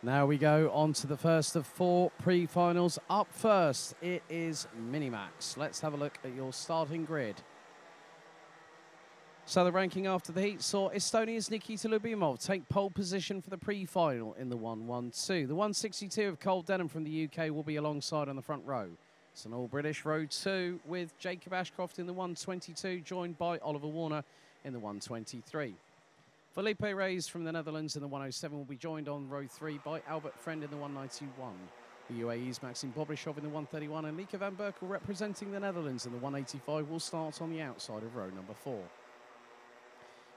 Now we go on to the first of 4 pre-finals. Up first, it is Minimax. Let's have a look at your starting grid. So the ranking after the heat saw Estonia's Nikita Lyubimov take pole position for the pre-final in the 112. The 162 of Cole Denham from the UK will be alongside on the front row. It's an all-British row 2 with Jacob Ashcroft in the 122, joined by Oliver Warner in the 123. Felipe Reyes from the Netherlands in the 107 will be joined on row 3 by Albert Friend in the 191. The UAE's Maxim Bobrishov in the 131 and Mika van Berkel representing the Netherlands in the 185 will start on the outside of row number 4.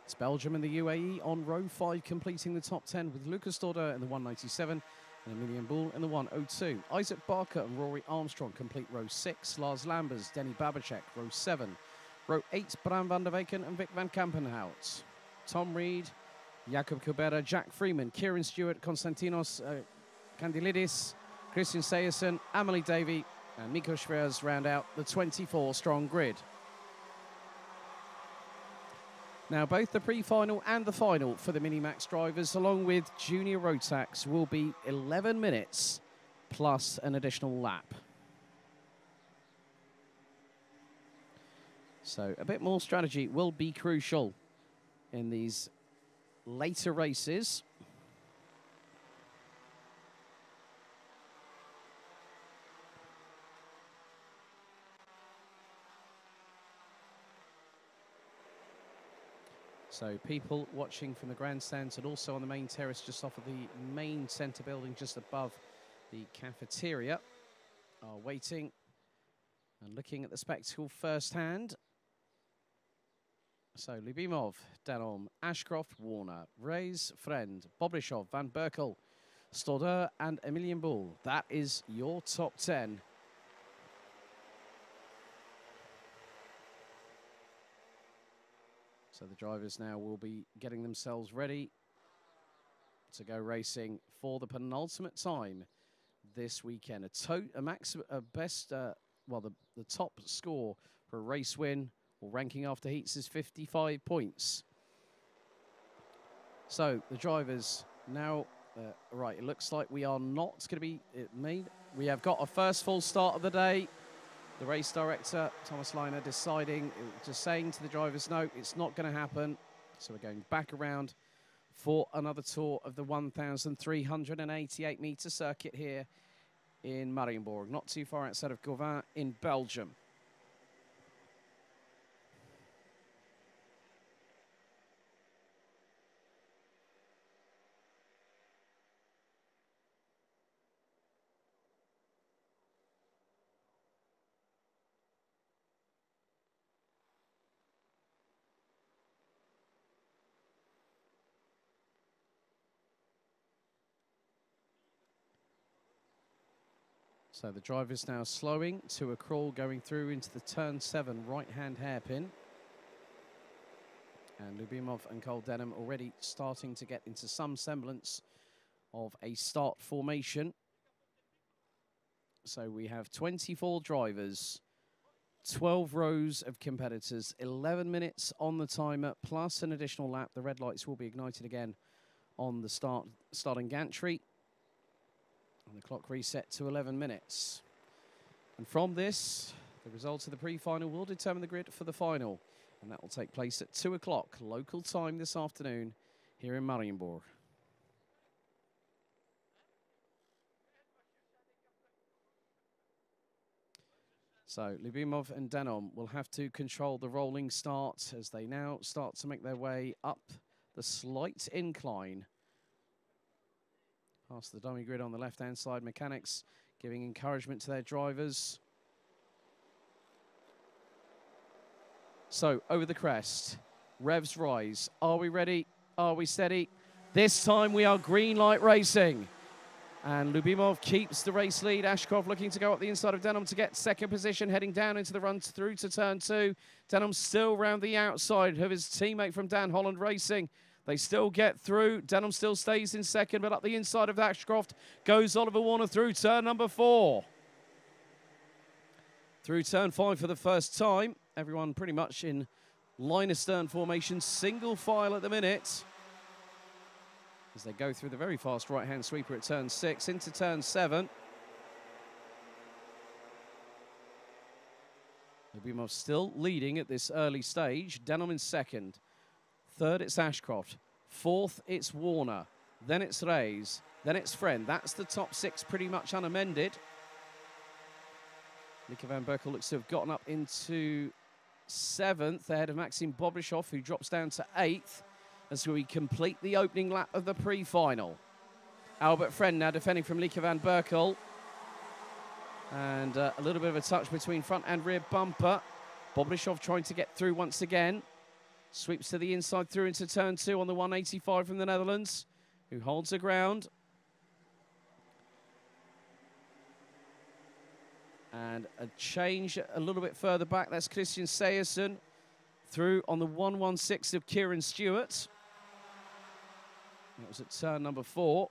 It's Belgium and the UAE on row 5 completing the top 10 with Lucas Dorder in the 197 and Emilian Bull in the 102. Isaac Barker and Rory Armstrong complete row 6. Lars Lambers, Denny Babacek, row 7. Row 8, Bram van der Weken and Vic van Kampenhout. Tom Reed, Jakob Kubera, Jack Freeman, Kieran Stewart, Konstantinos Kandilidis, Christian Sayerson, Amelie Davey and Miko Schweers round out the 24-strong grid. Now, both the pre-final and the final for the Minimax drivers, along with Junior Rotax, will be 11 minutes plus an additional lap. So a bit more strategy will be crucial in these later races. So people watching from the grandstands and also on the main terrace just off of the main centre building just above the cafeteria are waiting and looking at the spectacle firsthand. So Lyubimov, Denham, Ashcroft, Warner, Reyes, Friend, Bobrishov, Van Berkel, Stodder and Emilian Bull. That is your top 10. So the drivers now will be getting themselves ready to go racing for the penultimate time this weekend. The top score for a race win or ranking after heats is 55 points. So the drivers now, right, it looks like we are not going to be made. We have got a first full start of the day. The race director, Thomas Leiner, just saying to the drivers, no, it's not going to happen. So we're going back around for another tour of the 1,388-metre circuit here in Marienborg, not too far outside of Gauvin in Belgium. So the driver's now slowing to a crawl going through into the turn 7 right-hand hairpin. And Lyubimov and Cole Denham already starting to get into some semblance of a start formation. So we have 24 drivers, 12 rows of competitors, 11 minutes on the timer, plus an additional lap. The red lights will be ignited again on the starting gantry. And the clock reset to 11 minutes. And from this, the results of the pre-final will determine the grid for the final. And that will take place at 2 o'clock local time this afternoon here in Marienborg. So Lyubimov and Denham will have to control the rolling start as they now start to make their way up the slight incline. Past the dummy grid on the left-hand side, mechanics giving encouragement to their drivers. So, over the crest, revs rise. Are we ready? Are we steady? This time we are green light racing. And Lyubimov keeps the race lead. Ashcroft looking to go up the inside of Denham to get second position, heading down into the run through to turn 2. Denham still round the outside of his teammate from Dan Holland Racing. They still get through. Denham still stays in second, but up the inside of Ashcroft goes Oliver Warner through turn number 4. Through turn 5 for the first time. Everyone pretty much in line astern formation, single file at the minute. as they go through the very fast right-hand sweeper at turn 6 into turn 7. Lubimov still leading at this early stage. Denham in second. Third, it's Ashcroft. Fourth, it's Warner. Then it's Reyes. Then it's Friend. That's the top 6 pretty much unamended. Lieke van Berkel looks to have gotten up into 7th ahead of Maxim Bobrishov, who drops down to 8th as we complete the opening lap of the pre-final. Albert Friend now defending from Lieke van Berkel. And a little bit of a touch between front and rear bumper. Bobrishov trying to get through once again. Sweeps to the inside through into turn 2 on the 185 from the Netherlands, who holds the ground. And a change a little bit further back. That's Christian Sejersen through on the 116 of Kieran Stewart. That was at turn number 4.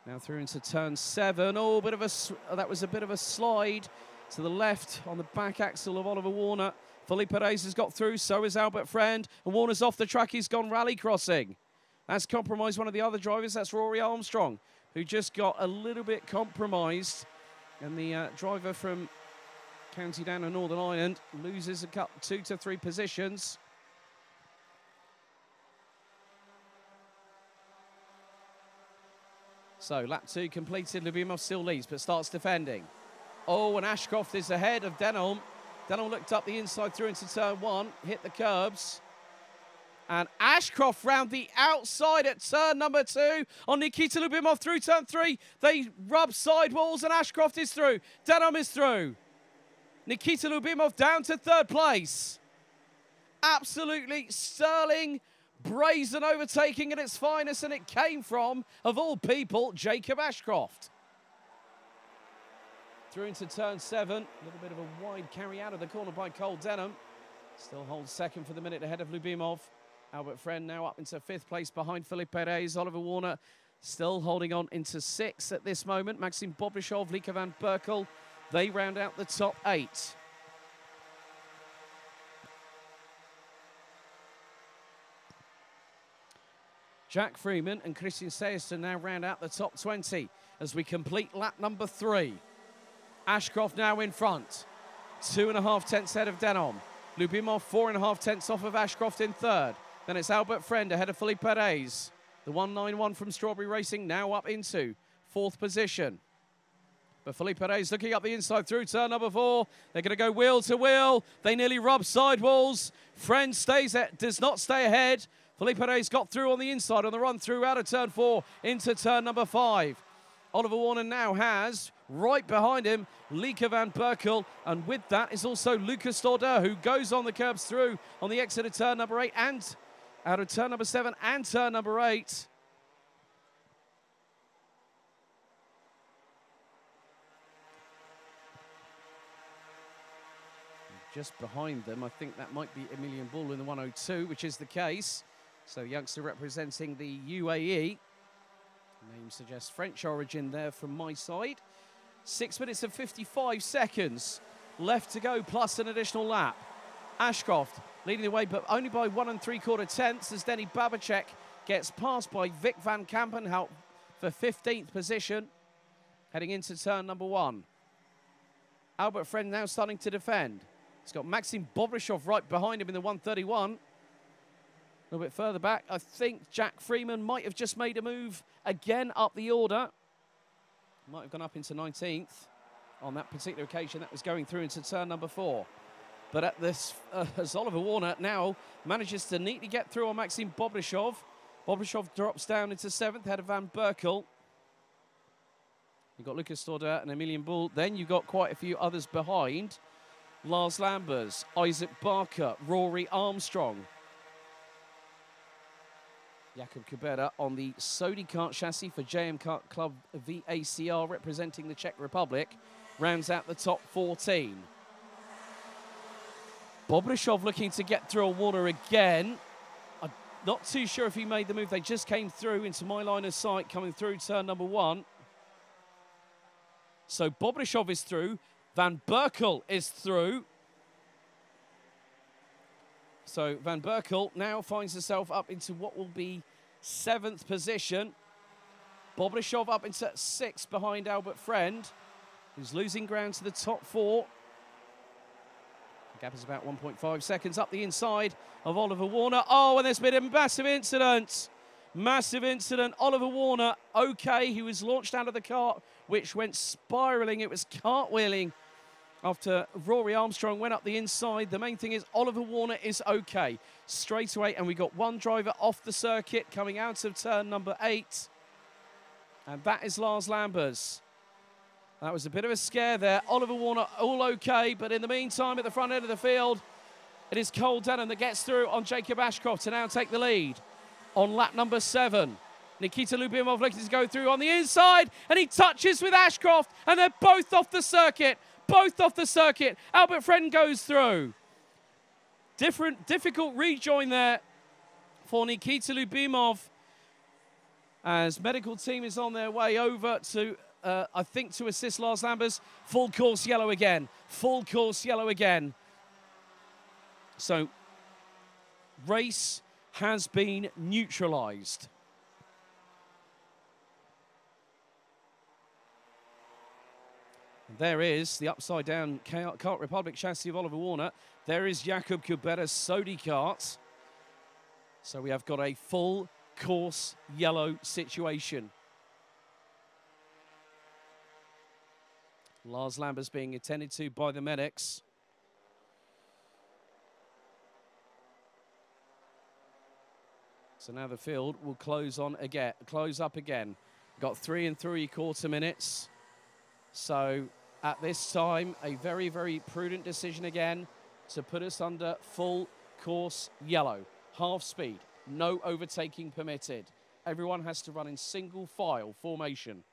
Now through into turn 7. Oh, that was a bit of a slide to the left on the back axle of Oliver Warner. Felipe Reyes has got through, so is Albert Friend. And Warner's off the track, he's gone rally crossing. That's compromised one of the other drivers, that's Rory Armstrong, who just got a little bit compromised. And the driver from County Down and Northern Ireland loses 2 to 3 positions. So lap 2 completed, Lubimov still leads, but starts defending. Oh, and Ashcroft is ahead of Denholm. Denholm looked up the inside through into turn 1, hit the curbs. And Ashcroft round the outside at turn number 2 on Nikita Lubimov through turn 3. They rub sidewalls and Ashcroft is through. Denholm is through. Nikita Lubimov down to 3rd place. Absolutely sterling, brazen overtaking at its finest, and it came from, of all people, Jacob Ashcroft. Through into turn 7, a little bit of a wide carry out of the corner by Cole Denham. Still holds 2nd for the minute ahead of Lubimov. Albert Friend now up into 5th place behind Felipe Reyes. Oliver Warner still holding on into 6th at this moment. Maxim Bobrishov, Lieke van Berkel, they round out the top 8. Jack Freeman and Christian Sejersen now round out the top 20 as we complete lap number 3. Ashcroft now in front. 2.5 tenths ahead of Denholm. Lubimov 4.5 tenths off of Ashcroft in 3rd. Then it's Albert Friend ahead of Felipe Reyes. The 191 from Strawberry Racing now up into 4th position. But Felipe Reyes looking up the inside through turn number 4. They're going to go wheel to wheel. They nearly rub sidewalls. Friend does not stay ahead. Felipe Reyes got through on the inside on the run through out of turn 4 into turn number 5. Oliver Warner now has, right behind him, Lieke van Berkel, and with that is also Lucas Dorder, who goes on the curbs through on the exit of turn number 8 and out of turn number 7 and turn number 8. Just behind them, I think that might be Emilian Bull in the 102, which is the case. So youngster representing the UAE. Name suggests French origin there from my side. 6 minutes and 55 seconds left to go, plus an additional lap. Ashcroft leading the way, but only by 1 3/4 tenths as Denny Babacek gets passed by Vic van Kampenhout for 15th position, heading into turn number 1. Albert Friend now starting to defend. He's got Maxim Bobrishov right behind him in the 131. A little bit further back, I think Jack Freeman might have just made a move again up the order. Might have gone up into 19th on that particular occasion. That was going through into turn number 4. But at this, as Oliver Warner now manages to neatly get through on Maxim Bobrishov. Bobrishov drops down into 7th, ahead of Van Berkel. You've got Lucas Dorder and Emilian Bull. Then you've got quite a few others behind. Lars Lambers, Isaac Barker, Rory Armstrong. Jakub Kubera on the Sodi kart chassis for JM Kart Club VACR, representing the Czech Republic, rounds out the top 14. Bobrishov looking to get through a Warner again. I'm not too sure if he made the move. They just came through into my line of sight, coming through turn number 1. So Bobrishov is through. Van Berkel is through. So Van Berkel now finds herself up into what will be 7th position. Bobrishov up into 6th behind Albert Friend, who's losing ground to the top 4. The gap is about 1.5 seconds up the inside of Oliver Warner. Oh, and there's been a massive incident. Massive incident. Oliver Warner, okay, he was launched out of the cart, which went spiralling. It was cartwheeling after Rory Armstrong went up the inside. The main thing is Oliver Warner is okay straight away, and we got one driver off the circuit coming out of turn number 8, and that is Lars Lambers. That was a bit of a scare there. Oliver Warner all okay, but in the meantime, at the front end of the field, it is Cole Denham that gets through on Jacob Ashcroft to now take the lead on lap number 7. Nikita Lyubimov looking to go through on the inside, and he touches with Ashcroft, and they're both off the circuit. Both off the circuit. Albert Friend goes through. Difficult rejoin there for Nikita Lyubimov, as medical team is on their way over to, I think, to assist Lars Lambers. Full course yellow again. Full course yellow again. So, race has been neutralised. There is the upside-down Kart Republic chassis of Oliver Warner. There is Jakub Kubera's Sodi kart. So we have got a full course yellow situation. Lars Lambers being attended to by the medics. So now the field will close up again. Got 3 3/4 minutes. So at this time, a very, very prudent decision again to put us under full course yellow. Half speed, no overtaking permitted. Everyone has to run in single file formation.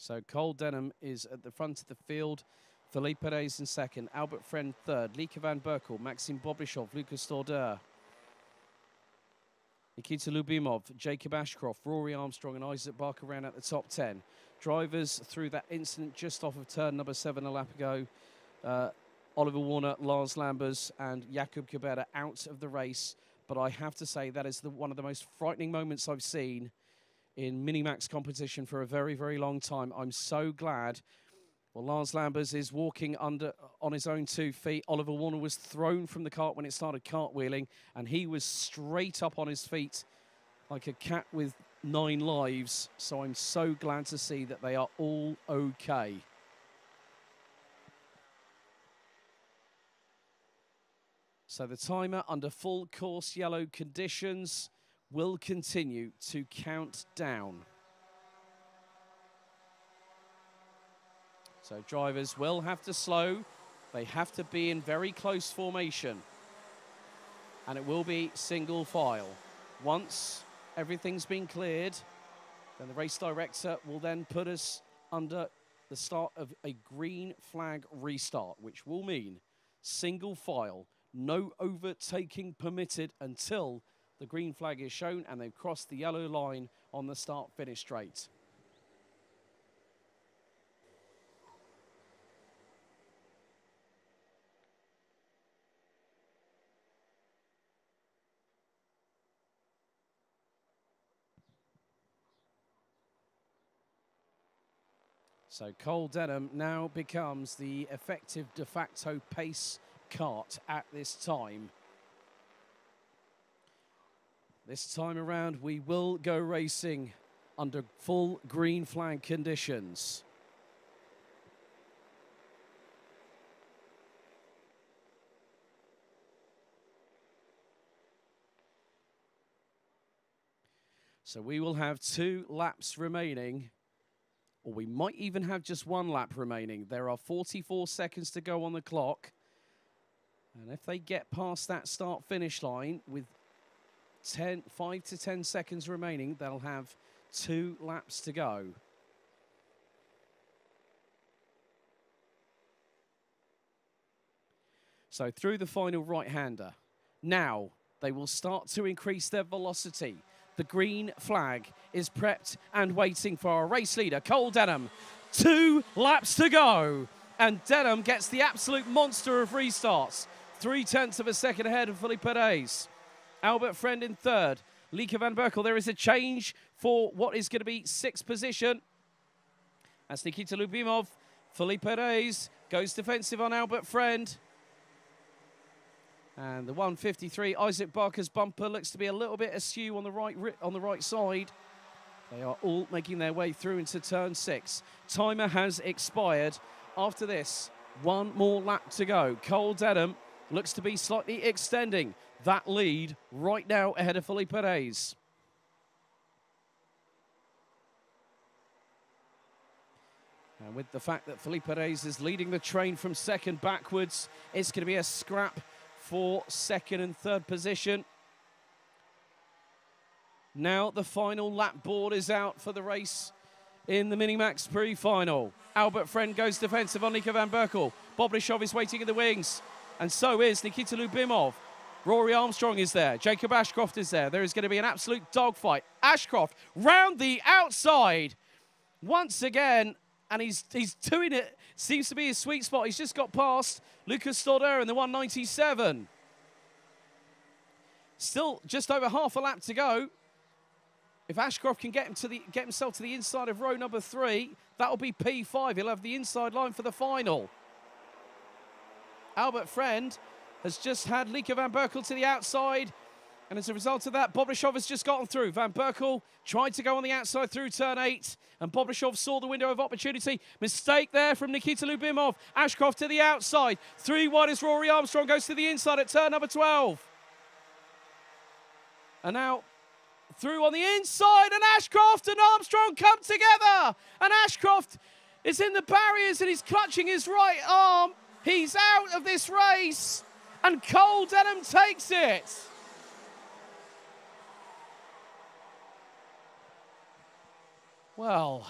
So Cole Denham is at the front of the field. Philippe Perez in 2nd. Albert Friend 3rd. Lieke van Berkel, Maxime Bobrishov, Lucas Dorder. Nikita Lyubimov, Jacob Ashcroft, Rory Armstrong and Isaac Barker ran at the top 10. Drivers through that incident just off of turn number 7 a lap ago. Oliver Warner, Lars Lambers and Jakub Kubera out of the race. But I have to say that is one of the most frightening moments I've seen in Minimax competition for a very, very long time. I'm so glad. Well, Lars Lambers is walking on his own 2 feet. Oliver Warner was thrown from the kart when it started cartwheeling, and he was straight up on his feet like a cat with 9 lives. So I'm so glad to see that they are all okay. So the timer under full course yellow conditions will continue to count down. So drivers will have to slow. They have to be in very close formation. And it will be single file. Once everything's been cleared, then the race director will then put us under the start of a green flag restart, which will mean single file, no overtaking permitted until the green flag is shown and they've crossed the yellow line on the start-finish straight. So Cole Denham now becomes the effective de facto pace kart at this time. This time around, we will go racing under full green flag conditions. So we will have 2 laps remaining, or we might even have just 1 lap remaining. There are 44 seconds to go on the clock. And if they get past that start-finish line with 5 to 10 seconds remaining, they'll have 2 laps to go. So through the final right-hander. Now they will start to increase their velocity. The green flag is prepped and waiting for our race leader, Cole Denham. 2 laps to go. And Denham gets the absolute monster of restarts. 0.3 of a second ahead of Philippe Perez. Albert Friend in third. Lieke van Berkel. There is a change for what is going to be 6th position. That's Nikita Lubimov. Philippe Perez goes defensive on Albert Friend. And the 153, Isaac Barker's bumper looks to be a little bit askew on the right side. They are all making their way through into turn 6. Timer has expired. After this, 1 more lap to go. Cole Denham looks to be slightly extending that lead right now ahead of Philippe Perez. And with the fact that Philippe Perez is leading the train from second backwards, it's going to be a scrap for 2nd and 3rd position. Now the final lap board is out for the race in the Minimax Pre-Final. Albert Friend goes defensive on Lieke van Berkel. Bobrishov is waiting in the wings, and so is Nikita Lubimov. Rory Armstrong is there. Jacob Ashcroft is there. There is going to be an absolute dogfight. Ashcroft round the outside once again, and he's doing it. Seems to be his sweet spot. He's just got past Lucas Stodder in the 197. Still just over half a lap to go. If Ashcroft can get himself to the inside of row number 3, that'll be P5. He'll have the inside line for the final. Albert Friend has just had Lieke van Berkel to the outside. And as a result of that, Bobrishov has just gotten through. Van Berkel tried to go on the outside through turn 8. And Bobrishov saw the window of opportunity. Mistake there from Nikita Lubimov. Ashcroft to the outside. 3 wide as Rory Armstrong goes to the inside at turn number 12. And now through on the inside. And Ashcroft and Armstrong come together. And Ashcroft is in the barriers and he's clutching his right arm. He's out of this race. And Cole Denham takes it. Well,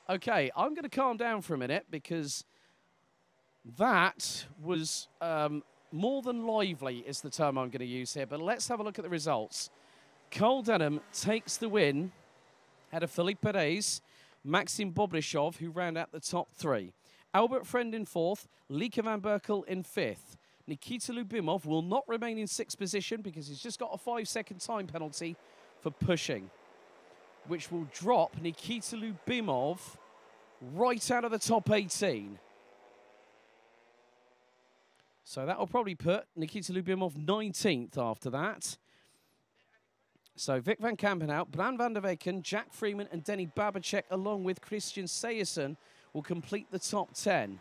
okay, I'm going to calm down for a minute because that was more than lively is the term I'm going to use here. But let's have a look at the results. Cole Denham takes the win ahead of Philippe Perez, Maxim Bobrishov, who round out the top 3. Albert Friend in 4th, Lieke van Berkel in 5th. Nikita Lubimov will not remain in 6th position because he's just got a 5-second time penalty for pushing, which will drop Nikita Lubimov right out of the top 18. So that will probably put Nikita Lubimov 19th after that. So Vic van Kampenhout, Bran van der Weken, Jack Freeman and Denny Babacek, along with Christian Sejersen, will complete the top 10.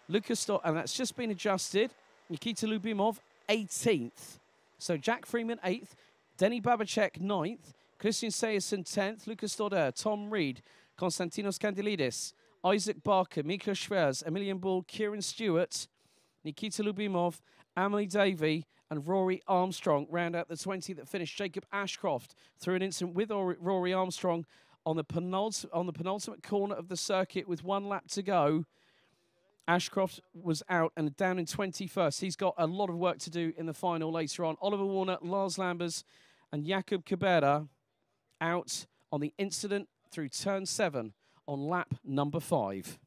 Lucas, and that's just been adjusted. Nikita Lubimov, 18th. So Jack Freeman, 8th. Denny Babacek, 9th. Christian Sejersen, 10th. Lucas Stodder, Tom Reed, Konstantinos Kandilidis, Isaac Barker, Mika Schwerz, Emilian Bull, Kieran Stewart, Nikita Lubimov, Amelie Davey, and Rory Armstrong round out the 20 that finished. Jacob Ashcroft through an incident with Rory Armstrong on the penultimate corner of the circuit with 1 lap to go. Ashcroft was out and down in 21st. He's got a lot of work to do in the final later on. Oliver Warner, Lars Lambers, and Jakub Kubera out on the incident through turn 7 on lap number 5.